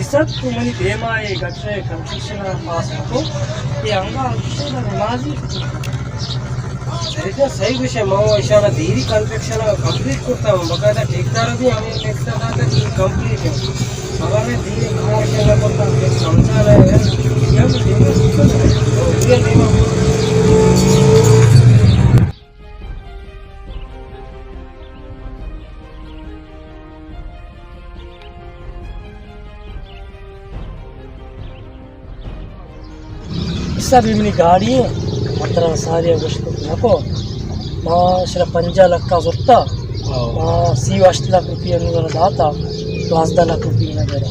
Isat kumani dema e gatre construction pass ko ये अंगा Nazi सही सही विषय माओ इशारा धीरे कंस्ट्रक्शन कंप्लीट करता हूँ बकायदा ठेकेदार भी हमें देखता था कि कंप्लीट है अगर मैं धीरे कमर्शियल करता हूँ समझा रहे हैं क्या सब इमनी गाड़ी मतलब सारी अगस्त को माशरा 5 लाख का जुर्ता सी 8 लाख रुपये नजर आता 12 लाख रुपये नजर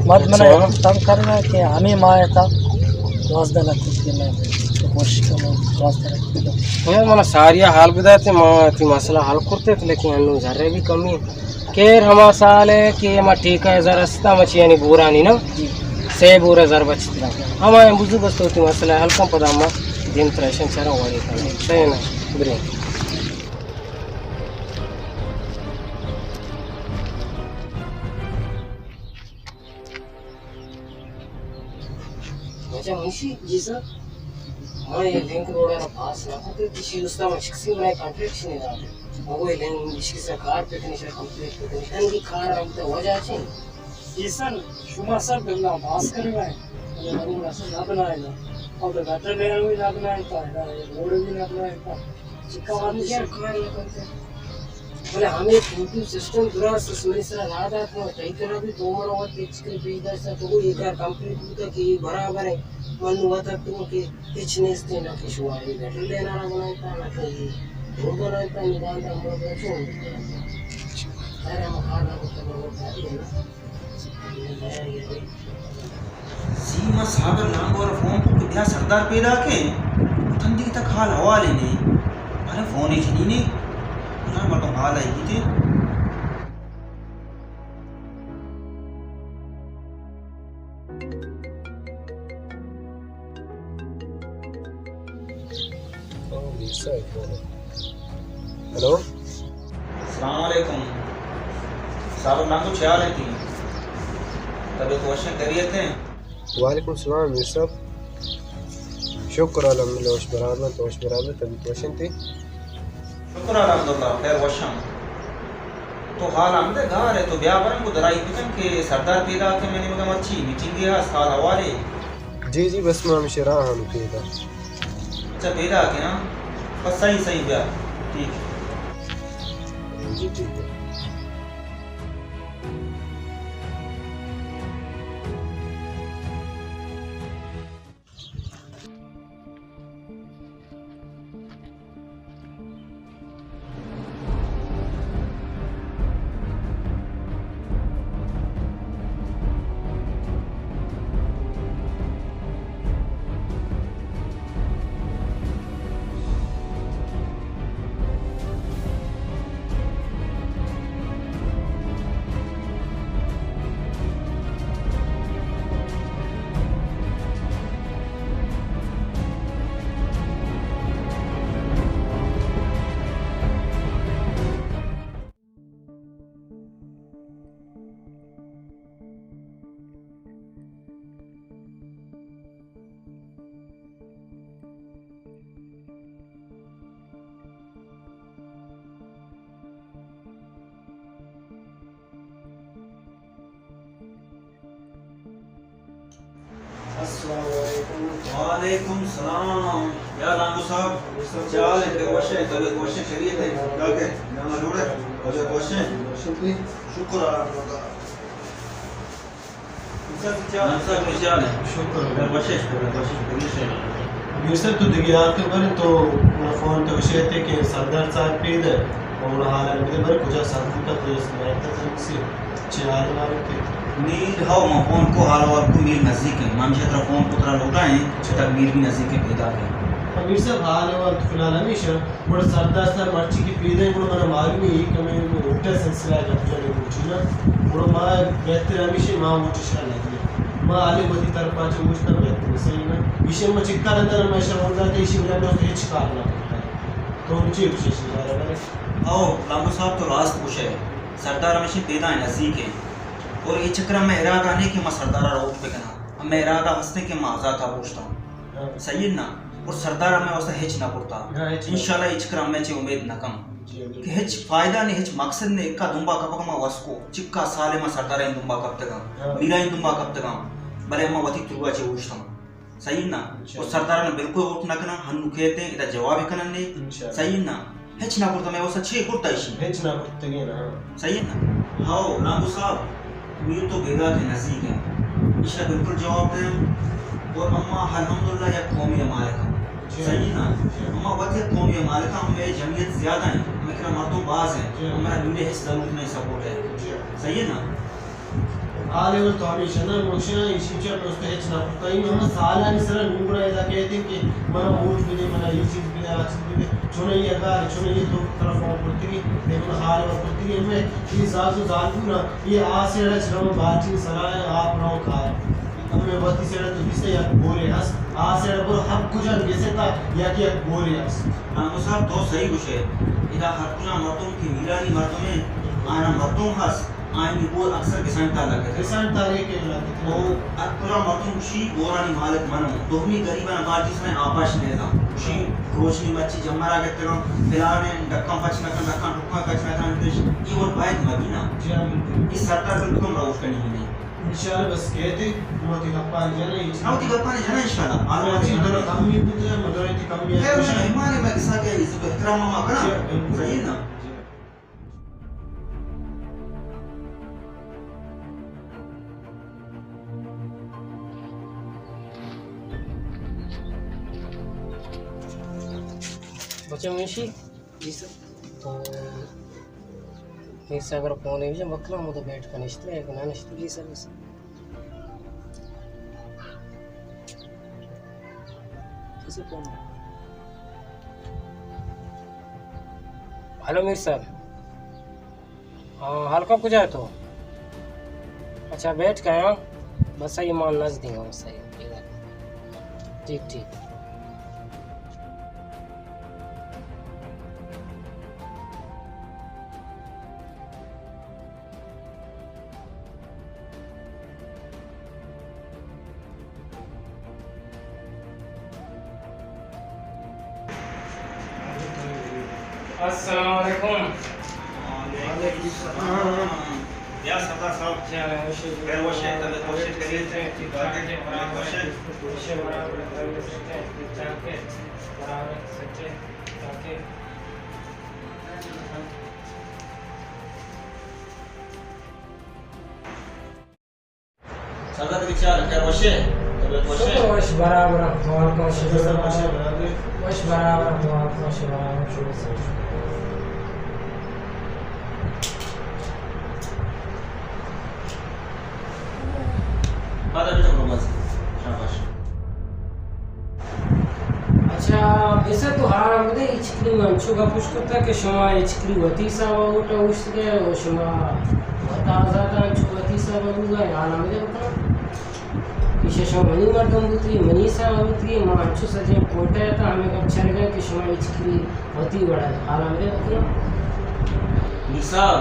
मत मना तंग करना कि हमें माया था 12 लाख रुपये में तो कोशिश करना 12 लाख रुपये मला सारिया हाल बताते माँ ती मसला हल करते थे लेकिन हम जरे भी कमी केर हमारा साल है कि माँ ठीक है जरा रास्ता मची यानी बुरा नहीं ना से बुरा जर बचता हमारे बुझू बस होती मसला हल्का पदा माँ दिन प्रेशन चरा वाली था सही ना ब्रे अच्छा मुंशी जी सर मैं ये लिंक रोड है पास ना तो किसी उसका मैं शिक्षी बनाए कॉन्ट्रैक्ट नहीं रहा वो ये लिंक किसी से कार पे नहीं से कंप्लीट पे नहीं की कार अब तो हो जाए ईसन शुमा सब गंगा पास करना है ये लोग रास्ता ना बनाएगा और तो गटर लेना भी ना बनाएगा रोड भी ना बनाएगा चिक्का वाली क्या कार करते बोले हमें पूरी सिस्टम पूरा सिस्टम से रात रात में कई तरह भी तो मरो और तेज के बेइज्जत से तो ये कार कंप्लीट होता कि बराबर है मन हुआ था तो कि कुछ नहीं इसने ना कि शुआ ये गटर लेना ना बनाता ना कि रोड बनाता निदान का हम लोग क्यों अरे हम खाना को तो बहुत है ना सीमा सागर नाम और फोन को विद्या सरदार पैदा के ठंडी तक हाल हवा लेने अरे फोन ही नहीं ना मतलब हाल है कि हेलो अस्सलाम वालेकुम सागर नाम तो ख्याल है थी तभी क्वेश्चन करिए थे वालेकुम सलाम मीर साहब शुक्र अल्हम्दुलिल्लाह वश बराबर तभी क्वेश्चन थी शुक्र अल्हम्दुलिल्लाह खैर वशम तो हाल हमदे घर है तो ब्याह बरन को दराई पिकन के सरदार पैदा के मैंने मगर अच्छी मीटिंग दिया साल हवाले जी जी बस मैं शरा हम पैदा अच्छा पैदा के ना बस सही ब्याह ठीक है जी ठीक है वालेकुम सलाम या लांगू साहब चाल है क्वेश्चन तभी क्वेश्चन करिए थे क्या के नाम जोड़े और क्वेश्चन शुक्र अल्लाह सब चाल है शुक्र क्वेश्चन करिए यूसुफ तो दिगियार के बारे तो मेरा फोन तो विषय थे कि सरदार साहब पेद है और हाल है मेरे बारे कुछ साथी का तो इसमें तक से चार बार थे मीर हाउ मा फोन को हाल और को मीर नजदीक है मान क्षेत्र फोन को तरह लौटा है तक मीर भी नजदीक है पैदा है अमीर साहब हाल और फिलहाल हमेशा बड़ा सरदार साहब मर्ची की पेद है बड़ा मेरा मालूम है कि मैं उल्टा सिलसिला का तुझे पूछी ना बड़ा मां बेहतर हमेशा मां मुझे शान है मां आले बदी तरफ पाचे मुझका बेहतर सही ना विषय में चिक्का अंदर मैं शर्म जाते इसी में मैं उसको हिच करना पड़ता है तो मुझे विशेष है आओ लांगू साहब तो रास्त पूछे सरदार हमेशा पैदा है नजदीक है और ये चक्र में इरादा नहीं कि मैं सरदारा रोड पे करना, मैं इरादा हंसने के मैं आजाद पूछता हूँ, सही है ना। और सरदारा में वैसा हिच ना पड़ता इंशाल्लाह। ये चक्र में चे उम्मीद न कम कि हिच फायदा नहीं, हिच मकसद ने इक्का दुम्बा कब का वस्को चिक्का साले में सरदारा इन दुम्बा कब तक मीरा इन दुम्बा कब तक भले मैं वती तुरुआ चे पूछता हूँ, सही ना। और सरदारा ने बिल्कुल वोट न करना हम कहते हैं इधर जवाब ही करना नहीं, सही ना। हिच ना पड़ता मैं वैसा छे कुर्ता इशी हिच ना पड़ते ना, सही है ना। हाँ लांबू साहब ये तो बेगा के नज़दीक है, इसका बिल्कुल जवाब दें। और अम्मा अल्हम्दुलिल्लाह या कौमी मालिक, सही ना। अम्मा वजह कौमी मालिक में जमीयत ज़्यादा है, मैं कह रहा मर्दों बाज है, हमारा मीडिया हिस्सा ज़रूर नहीं सपोर्ट है, सही है ना। आलेवल तो हमेशा ना मोशना इशिचा में उसने हिच ना पड़ता ही हम साला नहीं सर नुंगरा ऐसा कहते हैं कि मना वोट भी दे, मना ये चीज़ भी दे, आज भी दे, चुने ये अगर चुने ये तो तरफ और पड़ती है, लेकिन हाल और पड़ती है में ये जातु जातु ना ये आसे रच रहो बातचीत सलाह आप रहो खाए हमें बाती से तो जिससे या बोले हस आसे रहो हर कुछ जैसे था या कि बोले हस हाँ साहब तो सही कुछ है इधर हर कुछ मर्दों की मीरानी मर्दों में आना मर्दों हस आएंगे वो अक्सर किसान ताला के किसान तारे के लाते तो पूरा मर्दों खुशी बोरानी मालिक मानो तो हमी गरीबा ना बात जिसमें आपाश नहीं था खुशी रोशनी मच्छी जमरा के तेरा फिलाने डक्का पचना का डक्का टुक्का कचना था देश ये और बात मदीना इस सरकार बिल्कुल राउट करनी ही नहीं इंशाल्लाह बस कहते मोती गप्पा जाना मोती गप्पा नहीं जाना इंशाल्लाह आलम जी दर कमी बुद्ध मदरती कमी है है मेहमान मैं किसा के इज्जत एहतराम मा करना सही ना। बच्चे मुंशी जी सर तो मेरे से अगर फोन है जब वक्ला मुझे तो बैठ कर निश्चित है कि ना निश्चित जी सर बस किसी फोन हेलो मीर सर हाँ हल्का कुछ है तो अच्छा बैठ गया बस ये मान नज देंगे बस ठीक ठीक अस्सलाम वालेकुम या सरदार साहब खैर वश है तब कोशिश करिए थे कि बातें के बराबर है सच्चे ताकि सरदार विचार खैर वश है तब वश बराबर तो आपका वश बराबर वश बराबर तो आपका वश बराबर शुरू से बात अभी तक बस शाबाश। अच्छा ऐसा तो हाँ मुझे इचकली मंचू का पुष्ट करता कि शमा इचकली वती सा वोट उसके वो शमा बता जाता अंचू वती सा वोगा यार मुझे बता इसे शमा मनी मर्दम बुतरी मनी सा बुतरी मंचू सजे कोटे था हमें कब चल गए कि शमा इचकली वती बड़ा हाल मुझे बता निसाब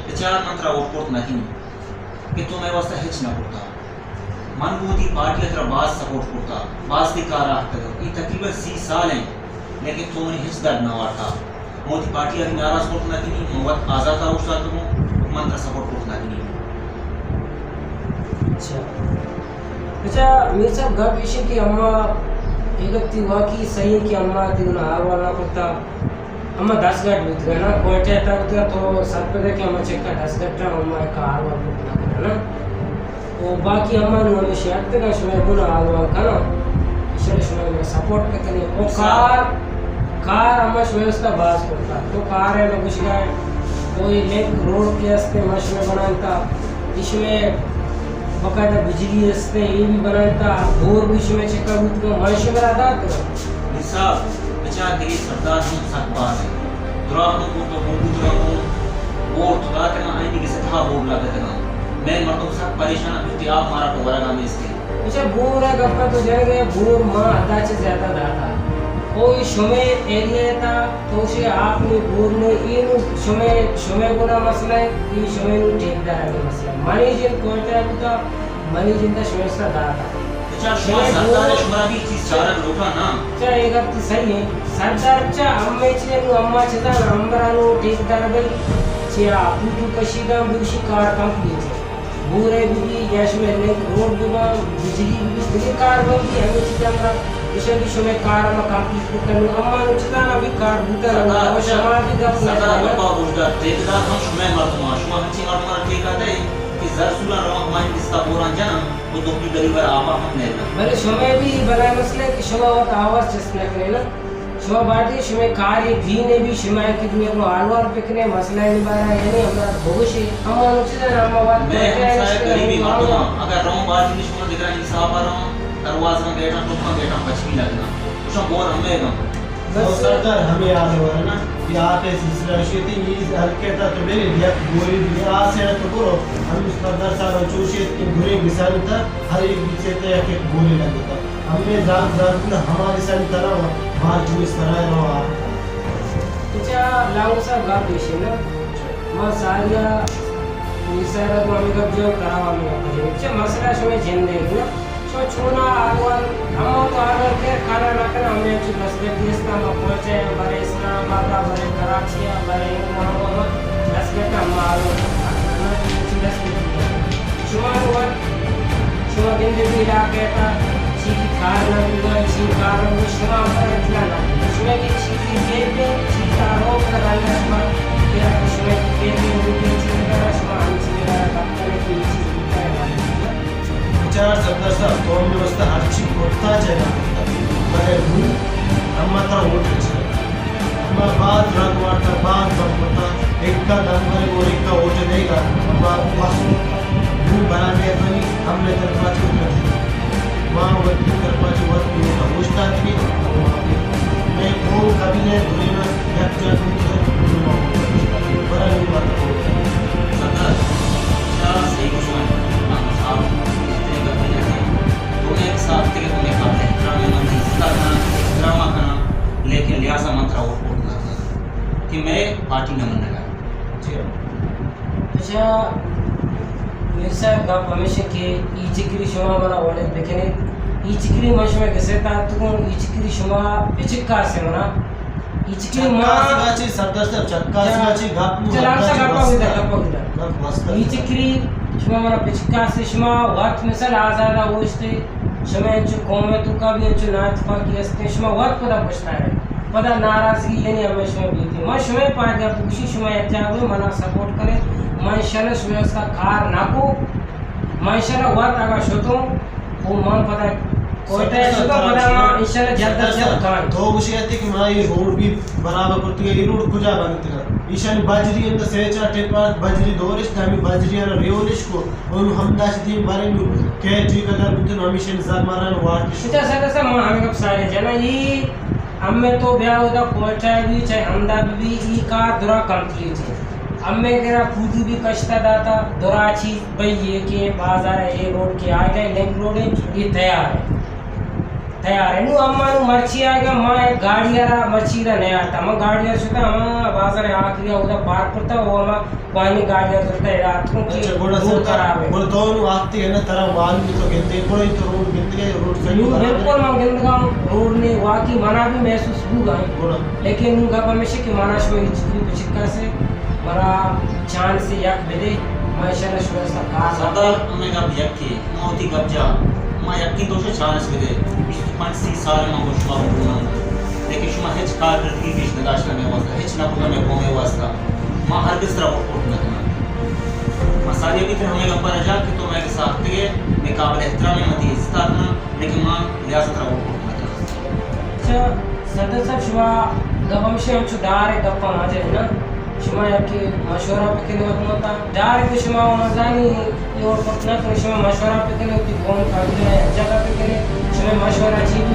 विचार मंत्रा वोट कोट नहीं कि तुम्हें वास्ता हिच ना पड़ता मन मोदी पार्टी अतर बास सपोर्ट करता बास दी कार आते ये तकरीबन 30 साल हैं लेकिन तुमने हिच दर्द ना वाटा मोदी पार्टी अभी नाराज करना कि नहीं मोहब्बत आजाद था उस साथ को मंत्र सपोर्ट करना कि नहीं। अच्छा मेरे साहब घर पेशे की अम्मा एक थी वाकई सही कि अम्मा थी ना हार वाला करता अम्मा 10 गट बीत गया ना कोटे था तो सब पे देखे अम्मा चेक का 10 गट अम्मा का हार वाला करना ना वो बाकी हमारे वाले शहर तक शुरू बुना आलवा करो इशरे शुरू में सपोर्ट पे करें वो कार हमारे व्यवस्था बाज करता तो कार है ना कुछ गए कोई लेक रोड के रास्ते मशमे बनाता इसमें बकायदा बिजली रास्ते ये भी बनाता बोर भी इसमें चक्कर उठ को मशमे रहता तो निसाब विचार के सरदार हम साथ बात है दुरा हम तो दुरा वो थोड़ा के ना आईनी के सथा बोल लगा था मैं मर्दों के साथ परेशान अभी आप हमारा टोरा नाम इसके अच्छा बोर है गप्पा तो जाएंगे बोर मां आधा से ज्यादा दाता कोई शुमे एरिया था तो उसे आपने बोलने इन शुमे गुना मसला है ये शुमे नु ठेकेदार का मसला मनी जिन कोटा का मनी जिन का शुमे सा दाता अच्छा शुमा सरदार शुमा भी चीज चारा लोटा ना चा एक तो सही है सरदार चा अम्मे चे नु अम्मा चदा नंबर नु ठेकेदार बल चे आपू कशीगा बुशी कार कंपनी चे पूरे भी गैस में रोड भी बिजली कार भी हमें चीज़ इसे भी शुमे कार में कंप्लीट करने अम्मा ने चला ना भी कार बुता ना और समाज भी गप ना सरदार का रोजगार ठेकेदार हम शुमे मर्दमा शुमा हंची मर्दमा ठेका दे कि जरसुला रवा हमारे इसका पूरा जन्म वो तो भी गरीब आपा हम ने भले शुमे भी बड़ा मसले कि शुमा वक्त आवाज चस्ना करे ना शुमा बाटी शुमे कार ये भी ने भी शुमा की दुनिया को आलवार पिकने मसला नहीं बारा यानी हमारा भविष्य अम्मा ने चला अम्मा बात मैं हमसाय गरीबी मर्दमा अगर रवा बात नहीं शुमा दिख रहा इंसाफ आ रहा दरवाजा में बैठा तो वहाँ बैठा बचपी लगना उसका बोर हमें ना तो सरदार हमें याद हो रहा ना कि आके सिलसिला शेती ये हल्के था तो मेरे लिए गोरी दिया से तो करो हम सरदार साहब चूषे की बुरे मिसाल था हर एक पीछे ते एक गोली लगता हमने जान ना हमारे साथ तरह बाहर जो इस तरह रहा तुझा लांग सा गाप विषय ना मां सारिया निसारा को हमें कब जो करावा में अच्छा मसला शुमे जिंदगी ना तो छोना आगवान हम तो आगर के खाना ना कर हमने जो मसले देशना में पहुंचे बड़े इस्लामाबाद बड़े कराची बड़े मोहम्मद मसले का मारो शुमार शुमा बिंदु भी लाके था चीज खाना भी चीज खाना भी शुमा पर इतना ना शुमा की चीज के पे चीज आरोप लगाना शुमा या शुमा के पे भी चीज का शुमा हम चीज का डॉक्टर की चीज चार सरदार साहब तो हम व्यवस्था हर चीज होता जाएगा मरे हूँ हम मात्रा वोट हम बात रंग वार्ता बात बनता एक का नंबर और एक का वोट देगा हम पास हूँ बना दिया बनी हमने तरफा चुप कर माँ वक्त तरफा चुप वक्त होता मुझता थी मैं को कभी ने बुरी ना एक जन बड़ा नहीं बात सरदार क्या सही कुछ नहीं आप एक साथ के तुम्हें खाते हैं ड्रामे मंत्री ड्रामा करना लेकिन लिहाजा मंत्रा वो बोलना कि मैं पार्टी न मन लगा जी अच्छा मिर्सा गप हमेशा के इचिकरी शुमा मना वाले देखने इचिकरी मशमे कैसे था तुम इचिकरी शुमा पिचक्का से मना इचिकरी मां सगाची सरदार साहब चक्का सगाची गप चला गप गप इचिकरी शुमा मना पिचक्का से शुमा वक्त मिसल आजादा होस्ते शुमा जो कौम तो का भी जो नातफा की हस्ते शुमा वक्त पता पूछता है पता नाराजगी यानी हमेशा भी थी मैं शुमा पा गया पूछी शुमा अच्छा हुए मना सपोर्ट करे मैं इंशाल्लाह शुमा उसका कार ना को मैं इंशाल्लाह वक्त आगा शोतो वो मन पता कोटा शोतो पता इंशाल्लाह जल्द से जल्द कार तो मुझे आती कि मैं ये रोड भी बराबर करती है ये रोड कुजा बनती है ईशान बाजरी अंदर सेचा टेपा बाजरी दोरिश तामी बाजरी आना रेवलिश को और हम दाश दिन बारे में के जी कलर बितन हमेशा इंसान मारन वाट सीधा साधा सा मां हमें कब सारे जना ये अम्मे तो ब्याह होता कोटा भी चाहे हमदा भी ई का दुरा कंप्लीट है अम्मे तेरा खुद भी कष्टा दाता दुरा चीज भाई ये के बाजार है ये रोड के आ गए लिंक रोड है ये तैयार है नु अम्मा नु मर्ची आ गया मां गाड़ी रा मर्ची रा नहीं आता मां गाड़ी सुता मां बाजार आ गया उधर पार करता वो मां पानी गाड़ी सुता है रात को की रोड खराब है बोल तो नु आती है ना तरह मान भी तो गिनते कोई तो रोड गिनते रोड सही नु बिल्कुल मां गिनगा रोड ने वाकी मना भी महसूस हुआ लेकिन नु गप हमेशा की माना शो चिक्का से बड़ा चांद से यक बेदे माशाल्लाह शुरू सा कार सरदार मैं गप यक की मोती गप जा मैं यकीन तो से चांस बेदे 5 साल में वो शुमा होना लेकिन शुमा हेच कार करती बीच नगाश करने वास्ता हेच ना पुगा में घूमे वास्ता मां हर किस तरह वोट न करना मसाले भी हमें गप्पा रजा कि तो मैं के साथ के मैं काबिल एहतराम मती इज्जत करना लेकिन मां लिहाजा तरह वोट न करना अच्छा सरदार साहब शुमा गप हमेशा हम छुडार है गप्पा ना जाए ना शुमा याके मशवरा पे के लिए होता डार के शुमा मजानी ये और पटना तो शुमा मशवरा पे के लिए कौन का जगह पे के लिए शुमा मशवरा चीज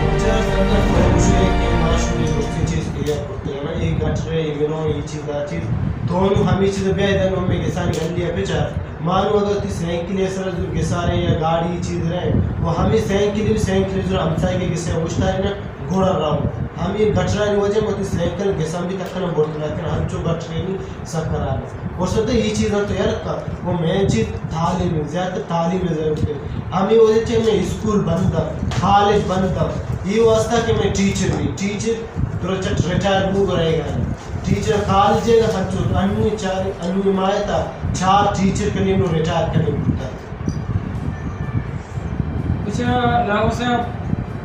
अच्छा सरदार को मुझे के माशूरी दोस्ती चीज क्लियर करते हैं ना ये गटरे ये नो ये चीज आ चीज दोनों हमेशा से बेदन में के सारी गंदी पिक्चर मानो अगर ती साइकिल सर के सारे या गाड़ी चीज रहे वो हमें साइकिल भी हमसाई के से उछता है ना घोड़ा राव हम ये गटरानी वजह मत साइकिल गेसम भी तक ना बोलते लेकिन हम जो गटरानी सब करा रहे और सोते ये चीज़ तो यार का वो मेन चीज़ तालीम है ज़्यादा तालीम है ज़रूर हम ये वजह से मैं स्कूल बंद कॉलेज बंद ये वास्ता कि मैं टीचर भी टीचर तो रिटायर हो रहेगा टीचर कॉलेज का खर्चो अन्य मायता 4 टीचर के लिए रिटायर करने पड़ता अच्छा लाओ साहब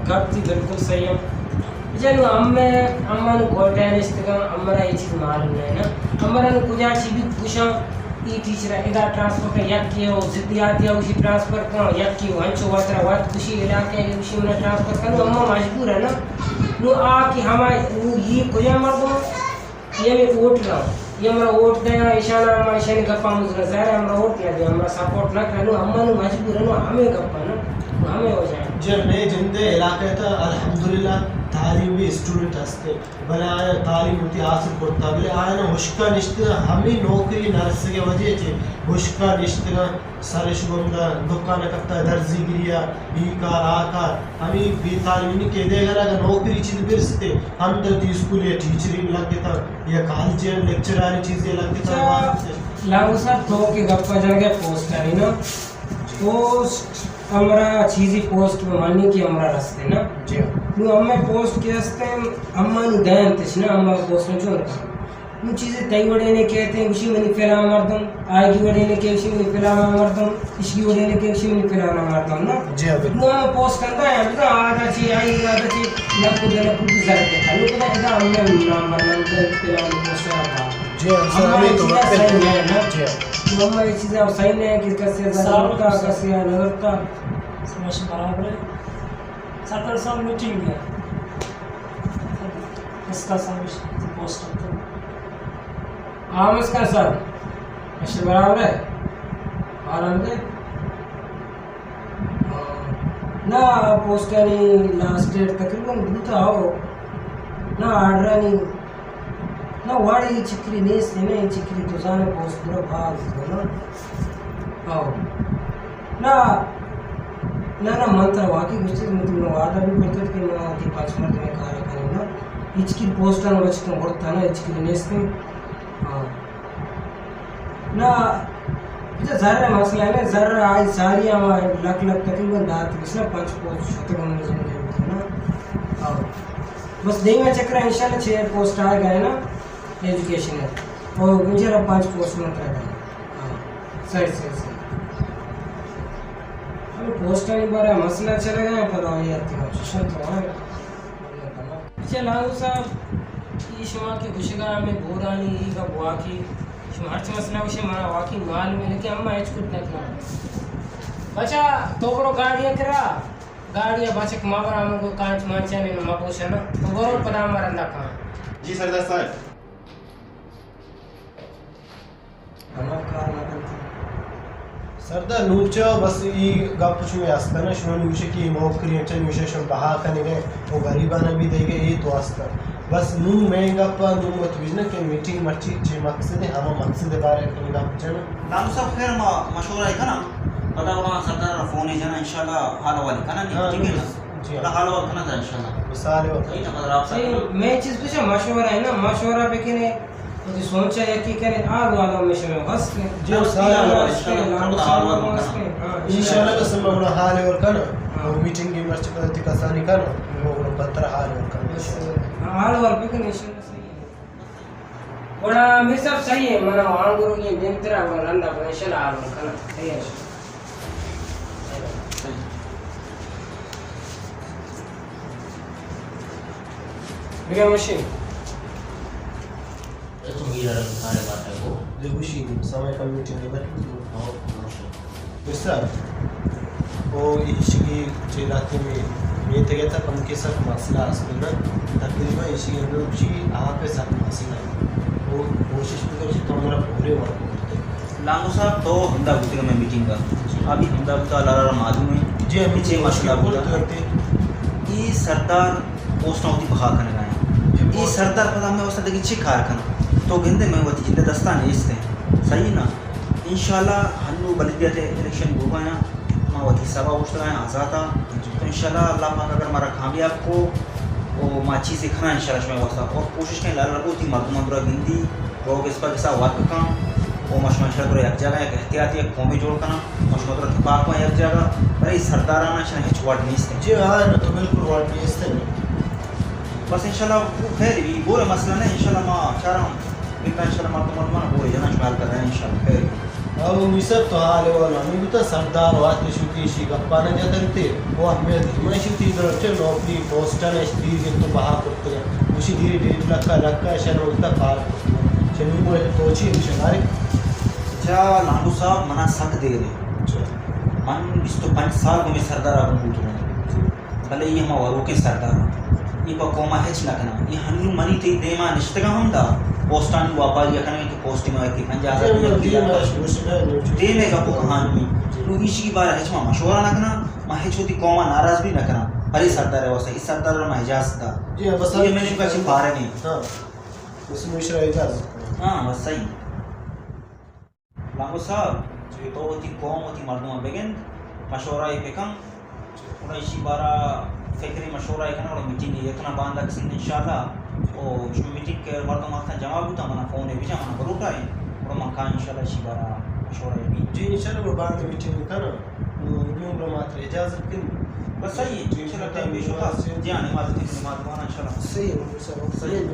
गप थी बिल्कुल सही है चलो अम्मा गोल्डन इस्तेगा अम्मरा ये चीज़ मालूम है ना अम्मरा ने कुछ अच्छी भी पूछा ये टीचर इधर ट्रांसफर का यक किया हो जिद्दियात या उसी ट्रांसफर का यक की वंचो वात्रा वात खुशी इलाके के उसी में ट्रांसफर करो अम्मा मजबूर है ना नो आ कि हमारे वो ये कुछ मर्दों ये मैं वोट रहा ये हमारा वोट देना इशारा हमारे इशारे गप्पा मुझे ज़ाहिर हमारा वोट ना दे हमारा सपोर्ट ना करो अम्मा ने मजबूर है ना हमें गप्पा ना हमें हो जाए जब मैं जिंदे इलाके था अल्हम्दुलिल्लाह तालीम भी स्टूडेंट हस्ते भले आया तालीम होती हासिल करता भले आया ना हुश्का निश्ते हमें नौकरी नर्स के वजह से हुश्का निश्ते सारे शुभम दुकान करता दर्जी गिरिया ई कार आ कार हमें भी तालीम के देगा अगर नौकरी चीज़ बिरसते हम तो स्कूल या टीचरिंग लगते था या कॉलेज लेक्चर वाली चीज़ें लगती था लागू साहब तो के गप्पा जगह पोस्ट करी ना पोस्ट हमारा चीज़ी पोस्ट में मानी कि हमारा रास्ते ना जी नु हमें पोस्ट के रास्ते अम्मा नु दयान तिश ना अम्मा पोस्ट में चोर नु चीज़ें तय वड़े ने कहते हैं उसी में फैला मर्दम आगे वड़े ने के उसी में फैला मर्दम इसकी वड़े ने के उसी में फैला मर्दम ना जी नु हम पोस्ट करता है अभी तो आधा ची आई आधा ची ना कुछ जरूरत है नु पता इधर हमने नाम बनना तो फैला पोस्ट रहा जी सर हमें तो वक्त पे ना जी अम्मा ये चीज़ें अब सही नहीं है कि कैसे ज़रूरत का कैसे नजर का समझ बराबर है 70 साल मीटिंग है इसका समझ पोस्ट होता है हाँ नमस्कार सर अच्छा बराबर है आराम से ना पोस्ट नहीं लास्ट डेट तकरीबन बूता हो ना आर्डर नहीं ना वाड़ी चिकरी नहीं से नहीं चिकरी तो जाने पोस्ट पूरा भाग ना आओ ना ना ना मंत्र वाकई गुस्से में तुम वादा भी करते थे कि मैं आती 5 मिनट में कार्य करूँगा इचकी पोस्ट ना बचते बढ़ता ना इचकी नेस्ते हाँ ना इधर ज़रा मसला है ना ज़रा आज सारी हमारे लक तकरीबन दात किसना 5 पोस्ट छोटे कम में ना आओ बस देंगे चक्कर इंशाल्लाह 6 पोस्ट आ गए ना एजुकेशन है और मुझे अब 5 पोस्ट में रह गए हाँ सही सही सही पोस्ट नहीं बारे मसला चले गए पर ये तो है चल हाँ साहब ये शुमा की खुशगा में बोरानी ई का बुआ की शुमार से मसला विषय मारा वाकई माल में लेके अम्मा एच कुछ ना बचा तो बरो गाड़ियां करा गाड़ियां बचक मावरा हमको कांच मांचा ने मापोशा ना तो बरो पदा मारंदा कहां जी सरदार साहब नमस्कार नमस्कार सरदार नूचा बस ये गप शुरू आस्ता ना शुरू नूचे की नौकरी अच्छा नूचे शम बहा करने गए वो गरीबाना भी देंगे ये तो आस्ता बस नू मैं गप नू मत बिजना के मीटिंग मर्ची जे मकसद है हम मकसद के बारे में गप जाना लालू साहब खैर मशवरा है ना पता होगा सरदार फोन है जाना इंशाल्लाह हाल वाली का ना ठीक है ना जी अल्लाह हाल वाला ना इंशाल्लाह मिसाल है सही ना मतलब आप सही मैं चीज पूछा मशवरा है ना मशवरा पे के ने तो सोचा है कि करे आग वाला मिशन में बस जो सारा इंशाल्लाह का सब बड़ा हाल है और करना और मीटिंग की मर्ची पर तिकासानी करना वो बड़ा बतर हाल है और करना हाल वाला पे के इंशाल्लाह सही है बड़ा मेरे सब सही है मना वांगरो की दिन तेरा रंदा पर इंशाल्लाह हाल वाला करना सही है बिना मशीन तुम ये सारे बात है वो देवशी समय का मीटिंग है मिस्टर वो इसी जिलाते में मैं तो कहता कम के साथ मसला असली ना तकरीबन इसी लोग जी आप पे साथ मसला वो कोशिश भी करो तो हमारा पूरे वर्क करते लालू साहब तो हमदा बुते में मीटिंग का अभी हमदा बुता लाला मालूम है जी हम पीछे मसला करते ये सरदार पोस्ट होती बहा करने गए ये सरदार पता मैं उसने देखी छिक खार करना तो गिंदे में वती जिंदे दस्तान इसते सही ना इंशाल्लाह हन्नू बलदियत इलेक्शन गोबाया मां वती सभा उठता है आजादा तो इंशाल्लाह अल्लाह पाक अगर हमारा कामयाब को वो माची से खाना इंशाल्लाह मैं वसा और कोशिश करें लाल रखो थी मर्द मंदरा हिंदी लोग इस पर कैसा वर्क का वो मशमशा तो एक जगह एक एहतियाती एक कौमी जोड़ करना मशमशा इत्तेफाक में एक जगह अरे सरदाराना शन हिच वर्ड नहीं इसके जी हाँ ना तो बिल्कुल वर्ड नहीं इसके बस इंशाल्लाह वो खैर भी बोले मसला नहीं इंशाल्लाह माँ चाह रहा हूँ इतना इंशाल्लाह मर्द माना बोले जना शुमार कर रहे हैं इंशाल्लाह खैर अब मिसर तो हाल है वाला मैं भी तो सरदार वात में शुकी शी गप्पाने जाते रहते वो हमें मैं शुकी दरचे नौकरी पोस्टर एसडी के तो बाहर करते हैं उसी धीरे धीरे लक्का शन होता पार शनि को तोची मिशनारे जा लाडू साहब मना सक दे रहे मन इस तो 5 साल में सरदार अब बोल रहे भले ये हम वारों के सरदार ये को कोमा हेच लगना ये हनु मनी ते देमा निश्तगा हम दा पोस्टान व्यापारी करने के पोस्ट में की 50,000 देने का को कहानी तो इसी बार हेच में मशवरा लगना मैं हेच होती कोमा नाराज भी न करना अरे सरदार है वैसे इस सरदार में इजाजत था जी हाँ बस ये मैंने का चिपारे नहीं हाँ उसमें मिश्रा इजाजत हाँ बस सही लांगो साहब ये तो होती कौम होती मर्दों बेगन मशवरा ये पेकम उन्हें इसी बारा फिक्री मशवरा एक ना और मीटिंग ये इतना बांधा किसी इंशाल्लाह और जो मीटिंग के मर्दों मार्ता जमा भी था मना फोन है भी जमा ना करो टाइम और मकान इंशाल्लाह इसी बारा मशवरा ये भी जी इंशाल्लाह वो बांध मीटिंग का ना वो यूं मात्र इजाजत किन बस सही है इंशाल्लाह टाइम भी शुक्र जी आने वाले थे मालूम इंशाल्लाह सही है सही है